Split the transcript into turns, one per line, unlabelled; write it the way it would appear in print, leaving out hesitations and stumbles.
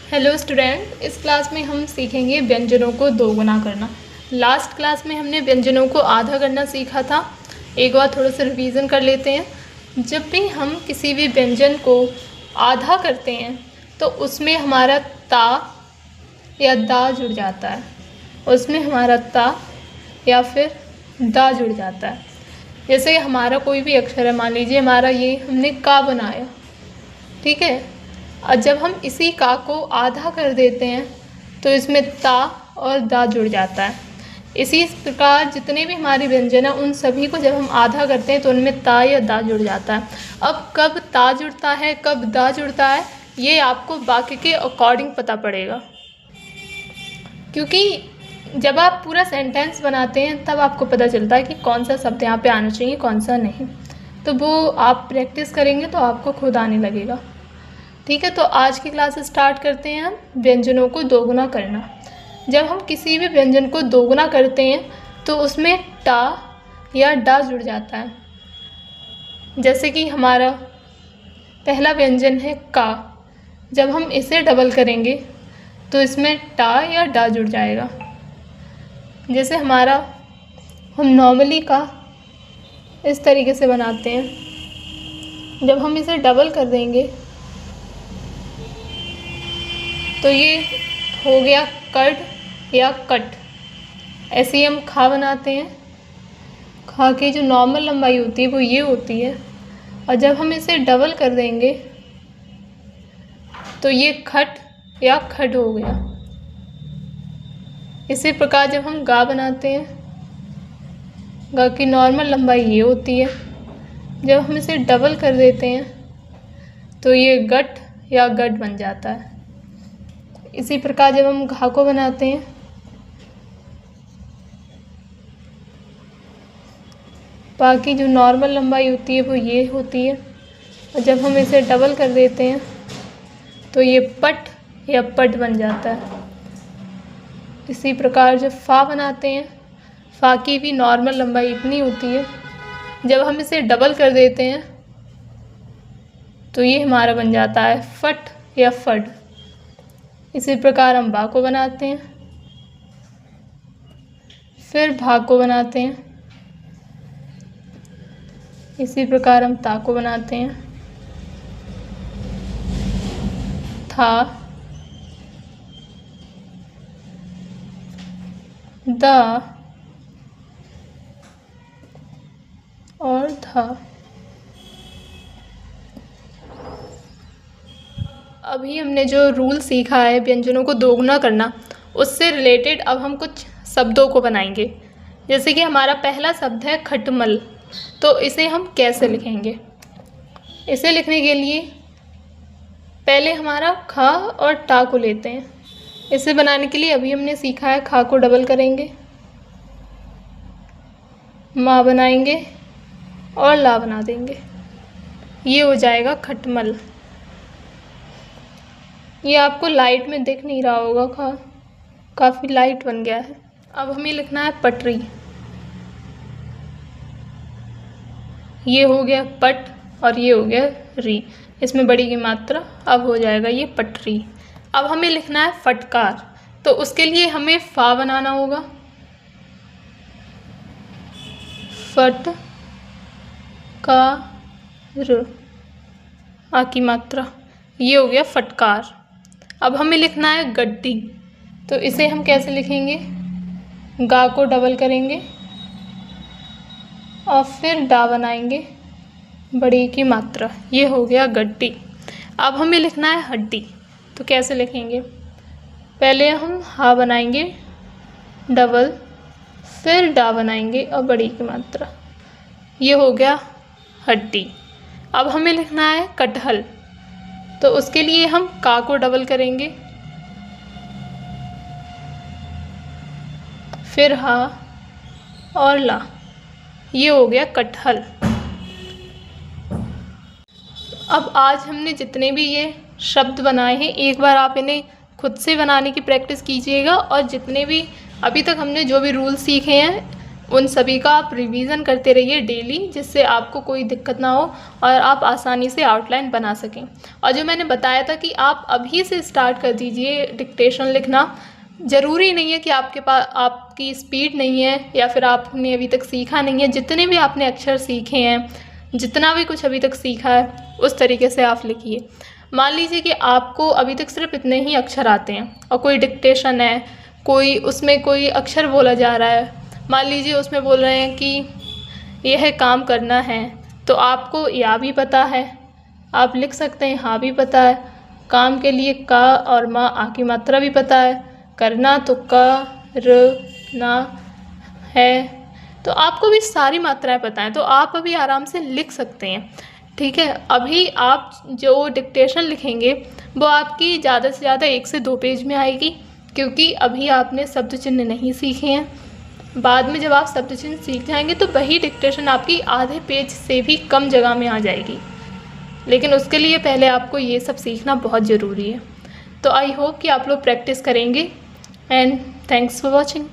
Hello student, इस class में हम सीखेंगे व्यंजनों को दोगुना करना। लास्ट क्लास में हमने व्यंजनों को आधा करना सीखा था। एक बार थोड़ा सा रिवीजन कर लेते हैं। जब भी हम किसी भी व्यंजन को आधा करते हैं तो उसमें हमारा ता या दा जुड़ जाता है, उसमें हमारा ता या फिर दा जुड़ जाता है। जैसे हमारा कोई भी अक्षर है, मान लीजिए हमारा ये हमने का बनाया, ठीक है। और जब हम इसी का को आधा कर देते हैं तो इसमें ता और दा जुड़ जाता है। इसी प्रकार जितने भी हमारे व्यंजन हैं उन सभी को जब हम आधा करते हैं तो उनमें ता या दा जुड़ जाता है। अब कब ता जुड़ता है कब दा जुड़ता है ये आपको वाक्य के अकॉर्डिंग पता पड़ेगा, क्योंकि जब आप पूरा सेंटेंस बनाते हैं तब आपको पता चलता है कि कौन सा शब्द यहाँ पे आना चाहिए कौन सा नहीं। तो वो आप प्रैक्टिस करेंगे तो आपको खुद आने लगेगा, ठीक है। तो आज की क्लास स्टार्ट करते हैं हम व्यंजनों को दोगुना करना। जब हम किसी भी व्यंजन को दोगुना करते हैं तो उसमें टा या डा जुड़ जाता है। जैसे कि हमारा पहला व्यंजन है का, जब हम इसे डबल करेंगे तो इसमें टा या डा जुड़ जाएगा। जैसे हमारा हम नॉर्मली का इस तरीके से बनाते हैं, जब हम इसे डबल कर देंगे तो ये हो गया कट या कट। ऐसे ही हम खा बनाते हैं, खा की जो नॉर्मल लंबाई होती है वो ये होती है, और जब हम इसे डबल कर देंगे तो ये खट या खट हो गया। इसी प्रकार जब हम गा बनाते हैं, गा की नॉर्मल लंबाई ये होती है, जब हम इसे डबल कर देते हैं तो ये गट या गट बन जाता है। इसी प्रकार जब हम घा को बनाते हैं, बाकी जो नॉर्मल लंबाई होती है वो ये होती है, और जब हम इसे डबल कर देते हैं तो ये पट या पट बन जाता है। इसी प्रकार जब फा बनाते हैं, फा की भी नॉर्मल लंबाई इतनी होती है, जब हम इसे डबल कर देते हैं तो ये हमारा बन जाता है फट या फड। इसी प्रकार हम बा को बनाते हैं, फिर भा को बनाते हैं, इसी प्रकार हम ता को बनाते हैं, था, दा और धा। अभी हमने जो रूल सीखा है व्यंजनों को दोगुना करना, उससे रिलेटेड अब हम कुछ शब्दों को बनाएंगे। जैसे कि हमारा पहला शब्द है खटमल, तो इसे हम कैसे लिखेंगे। इसे लिखने के लिए पहले हमारा खा और टा को लेते हैं। इसे बनाने के लिए अभी हमने सीखा है खा को डबल करेंगे, माँ बनाएंगे और ला बना देंगे, ये हो जाएगा खटमल। ये आपको लाइट में दिख नहीं रहा होगा, काफ़ी लाइट बन गया है। अब हमें लिखना है पटरी, ये हो गया पट और ये हो गया री, इसमें बड़ी की मात्रा, अब हो जाएगा ये पटरी। अब हमें लिखना है फटकार, तो उसके लिए हमें फा बनाना होगा, फट का र, आ की मात्रा, ये हो गया फटकार। अब हमें लिखना है गड्डी, तो इसे हम कैसे लिखेंगे, गा को डबल करेंगे और फिर डा बनाएंगे, बड़ी की मात्रा, ये हो गया गड्डी। अब हमें लिखना है हड्डी, तो कैसे लिखेंगे, पहले हम हा बनाएंगे डबल, फिर डा बनाएंगे और बड़ी की मात्रा, ये हो गया हड्डी। अब हमें लिखना है कटहल, तो उसके लिए हम का को डबल करेंगे, फिर हा और ला, ये हो गया कटहल। अब आज हमने जितने भी ये शब्द बनाए हैं, एक बार आप इन्हें खुद से बनाने की प्रैक्टिस कीजिएगा, और जितने भी अभी तक हमने जो भी रूल सीखे हैं उन सभी का आप रिवीजन करते रहिए डेली, जिससे आपको कोई दिक्कत ना हो और आप आसानी से आउटलाइन बना सकें। और जो मैंने बताया था कि आप अभी से स्टार्ट कर दीजिए डिक्टेशन लिखना। ज़रूरी नहीं है कि आपके पास आपकी स्पीड नहीं है या फिर आपने अभी तक सीखा नहीं है। जितने भी आपने अक्षर सीखे हैं, जितना भी कुछ अभी तक सीखा है, उस तरीके से आप लिखिए। मान लीजिए कि आपको अभी तक सिर्फ इतने ही अक्षर आते हैं और कोई डिक्टेशन है, कोई उसमें कोई अक्षर बोला जा रहा है, मान लीजिए उसमें बोल रहे हैं कि यह काम करना है, तो आपको या भी पता है, आप लिख सकते हैं हाँ भी पता है। काम के लिए का और मा आ की मात्रा भी पता है। करना तो ना है, तो आपको भी सारी मात्राएं पता हैं, तो आप अभी आराम से लिख सकते हैं। ठीक है, अभी आप जो डिक्टेशन लिखेंगे वो आपकी ज़्यादा से ज़्यादा 1 से 2 पेज में आएगी, क्योंकि अभी आपने शब्द चिन्ह नहीं सीखे हैं। बाद में जब आप शब्द चिन्ह सीख जाएंगे तो वही डिक्टेशन आपकी आधे पेज से भी कम जगह में आ जाएगी, लेकिन उसके लिए पहले आपको ये सब सीखना बहुत ज़रूरी है। तो आई होप कि आप लोग प्रैक्टिस करेंगे एंड थैंक्स फॉर वॉचिंग।